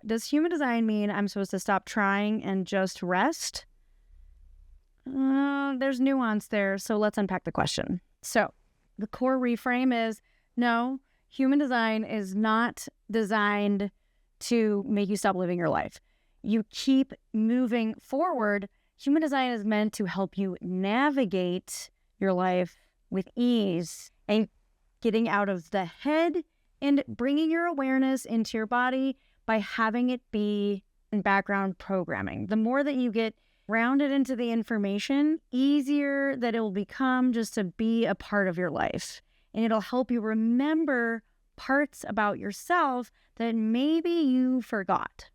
does human design mean I'm supposed to stop trying and just rest? There's nuance there, so let's unpack the question. So the core reframe is, no, human design is not designed to make you stop living your life. You keep moving forward. Human design is meant to help you navigate your life with ease and getting out of the head and bringing your awareness into your body by having it be in background programming. The more that you get grounded into the information, easier that it will become just to be a part of your life. And it'll help you remember parts about yourself that maybe you forgot,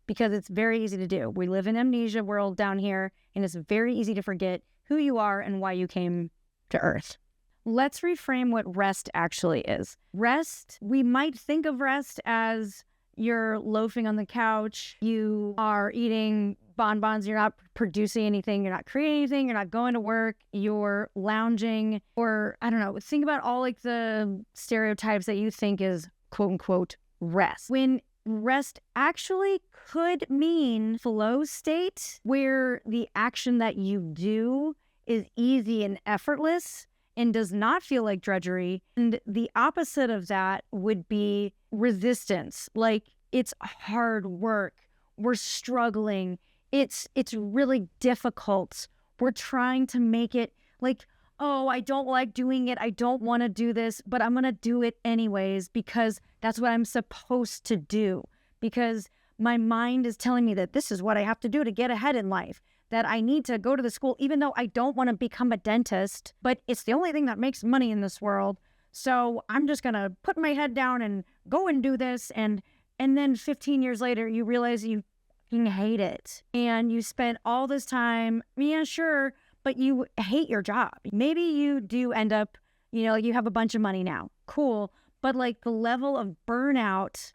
because it's very easy to do. We live in amnesia world down here, and it's very easy to forget who you are and why you came to Earth. Let's reframe what rest actually is. Rest, we might think of rest as you're loafing on the couch, you are eating bonbons, you're not producing anything, you're not creating anything, you're not going to work, you're lounging, or I don't know, think about all like the stereotypes that you think is quote unquote rest. When rest actually could mean flow state, where the action that you do is easy and effortless and does not feel like drudgery. And the opposite of that would be resistance. Like, it's hard work. We're struggling. It's really difficult. We're trying to make it like, oh, I don't like doing it. I don't want to do this, but I'm going to do it anyways because that's what I'm supposed to do. Because my mind is telling me that this is what I have to do to get ahead in life, that I need to go to the school, even though I don't want to become a dentist, but it's the only thing that makes money in this world. So I'm just going to put my head down and go and do this. And then 15 years later, you realize you fucking hate it. And you spent all this time, yeah, sure, but you hate your job. Maybe you do end up, you have a bunch of money now. Cool. But like the level of burnout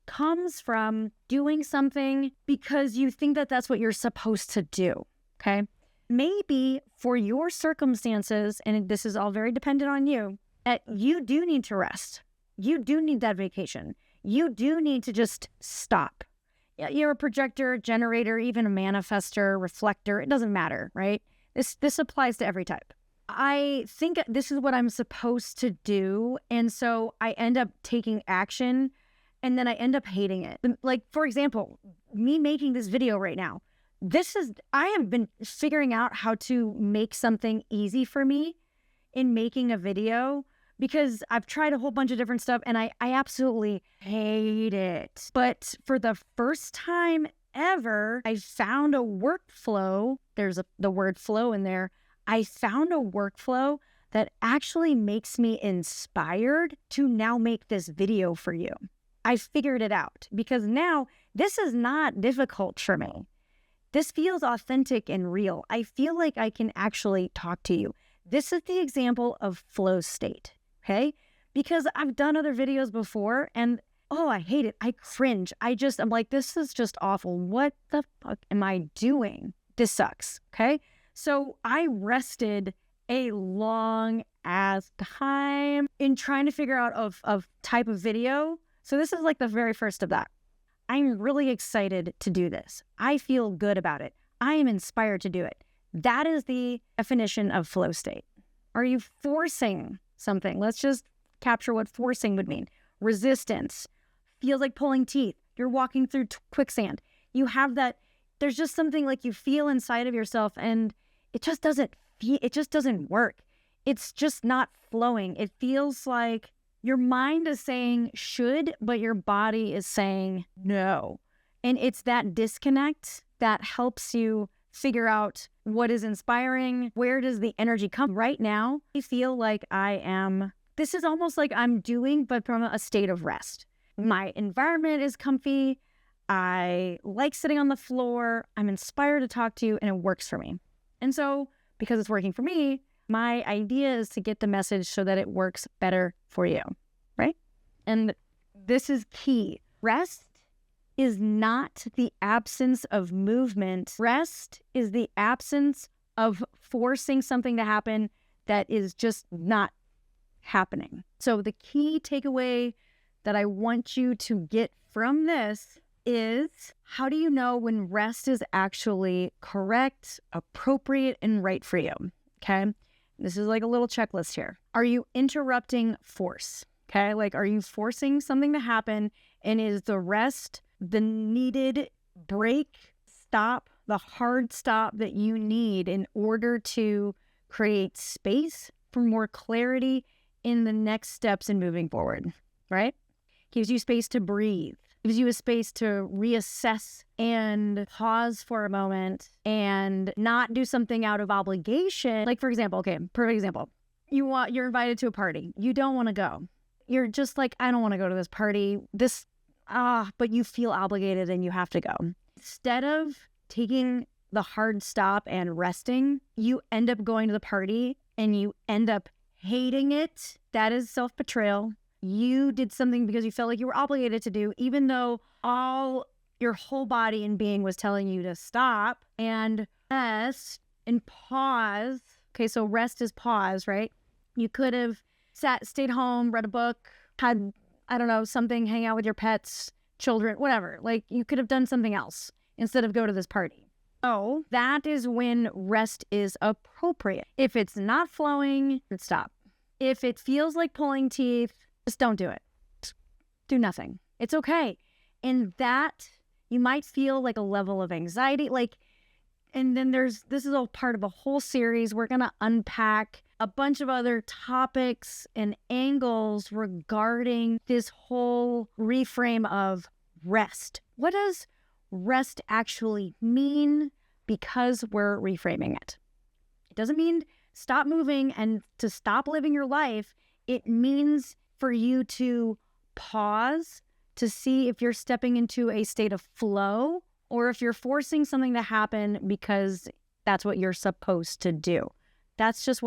comes from doing something because you think that that's what you're supposed to do, okay? Maybe for your circumstances, and this is all very dependent on you, that you do need to rest. You do need that vacation. You do need to just stop. You're a projector, generator, even a manifester, reflector. It doesn't matter, right? This applies to every type. I think this is what I'm supposed to do, and so I end up taking action, and then I end up hating it. Like, for example, me making this video right now, I have been figuring out how to make something easy for me in making a video, because I've tried a whole bunch of different stuff and I absolutely hate it. But for the first time ever, I found a workflow. There's the word flow in there. I found a workflow that actually makes me inspired to now make this video for you. I figured it out because now this is not difficult for me. This feels authentic and real. I feel like I can actually talk to you. This is the example of flow state, okay? Because I've done other videos before and, oh, I hate it. I cringe. I'm like, this is just awful. What the fuck am I doing? This sucks, okay? So I rested a long ass time in trying to figure out of type of video. So this is like the very first of that. I'm really excited to do this. I feel good about it. I am inspired to do it. That is the definition of flow state. Are you forcing something? Let's just capture what forcing would mean. Resistance. Feels like pulling teeth. You're walking through quicksand. You have that, there's just something like you feel inside of yourself and it just doesn't work. It's just not flowing. It feels like your mind is saying should, but your body is saying no. And it's that disconnect that helps you figure out what is inspiring. Where does the energy come? Right now, I feel like this is almost like I'm doing, but from a state of rest. My environment is comfy. I like sitting on the floor. I'm inspired to talk to you and it works for me. And so because it's working for me, my idea is to get the message so that it works better for you, right? And this is key. Rest is not the absence of movement. Rest is the absence of forcing something to happen that is just not happening. So the key takeaway that I want you to get from this is, how do you know when rest is actually correct, appropriate, and right for you? Okay. This is like a little checklist here. Are you interrupting force? Okay. Like, are you forcing something to happen? And is the rest the needed break, stop, the hard stop that you need in order to create space for more clarity in the next steps in moving forward, right? Gives you space to breathe, gives you a space to reassess and pause for a moment and not do something out of obligation. Like, for example, okay, perfect example. You're invited to a party. You don't want to go. You're just like, I don't want to go to this party. But you feel obligated and you have to go. Instead of taking the hard stop and resting, you end up going to the party and you end up hating it. That is self-betrayal. You did something because you felt like you were obligated to do, even though your whole body and being was telling you to stop and rest and pause. Okay, so rest is pause, right? You could have stayed home, read a book, had, I don't know, something, hang out with your pets, children, whatever. Like, you could have done something else instead of go to this party. So that is when rest is appropriate. If it's not flowing, stop. If it feels like pulling teeth, just don't do it. Just do nothing. It's okay. And that, you might feel like a level of anxiety, and then this is all part of a whole series. We're going to unpack a bunch of other topics and angles regarding this whole reframe of rest. What does rest actually mean? Because we're reframing it. It doesn't mean stop moving and to stop living your life. It means for you to pause to see if you're stepping into a state of flow or if you're forcing something to happen because that's what you're supposed to do. That's just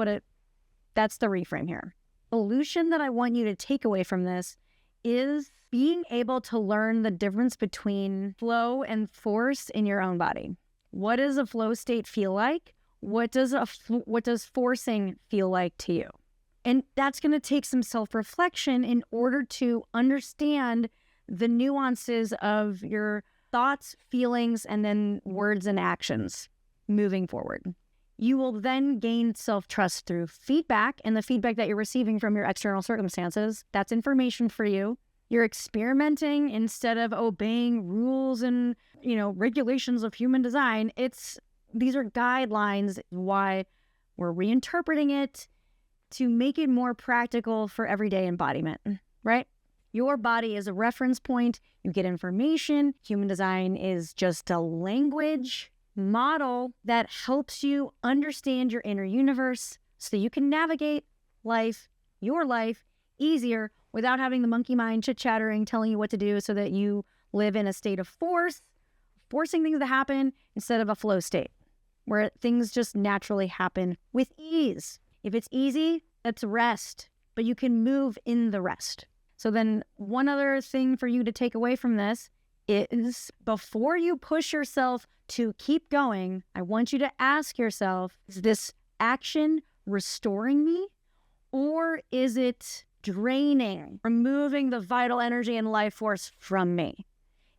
that's the reframe here. The solution that I want you to take away from this is being able to learn the difference between flow and force in your own body. What does a flow state feel like? What does forcing feel like to you? And that's going to take some self-reflection in order to understand the nuances of your thoughts, feelings, and then words and actions moving forward. You will then gain self-trust through feedback, and the feedback that you're receiving from your external circumstances, that's information for you. You're experimenting instead of obeying rules and, regulations of human design. These are guidelines, why we're reinterpreting it to make it more practical for everyday embodiment, right? Your body is a reference point. You get information. Human design is just a language model that helps you understand your inner universe so you can navigate your life, easier without having the monkey mind chit-chattering, telling you what to do so that you live in a state of forcing things to happen instead of a flow state where things just naturally happen with ease. If it's easy, that's rest, but you can move in the rest. So then one other thing for you to take away from this is, before you push yourself to keep going, I want you to ask yourself, is this action restoring me, or is it draining, removing the vital energy and life force from me?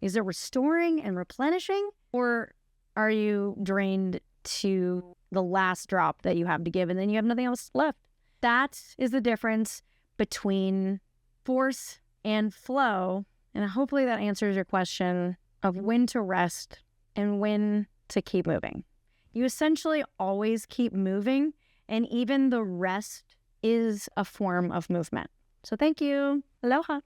Is it restoring and replenishing, or are you drained to the last drop that you have to give and then you have nothing else left? That is the difference between force and flow. And hopefully that answers your question of when to rest and when to keep moving. You essentially always keep moving, and even the rest is a form of movement. So thank you. Aloha.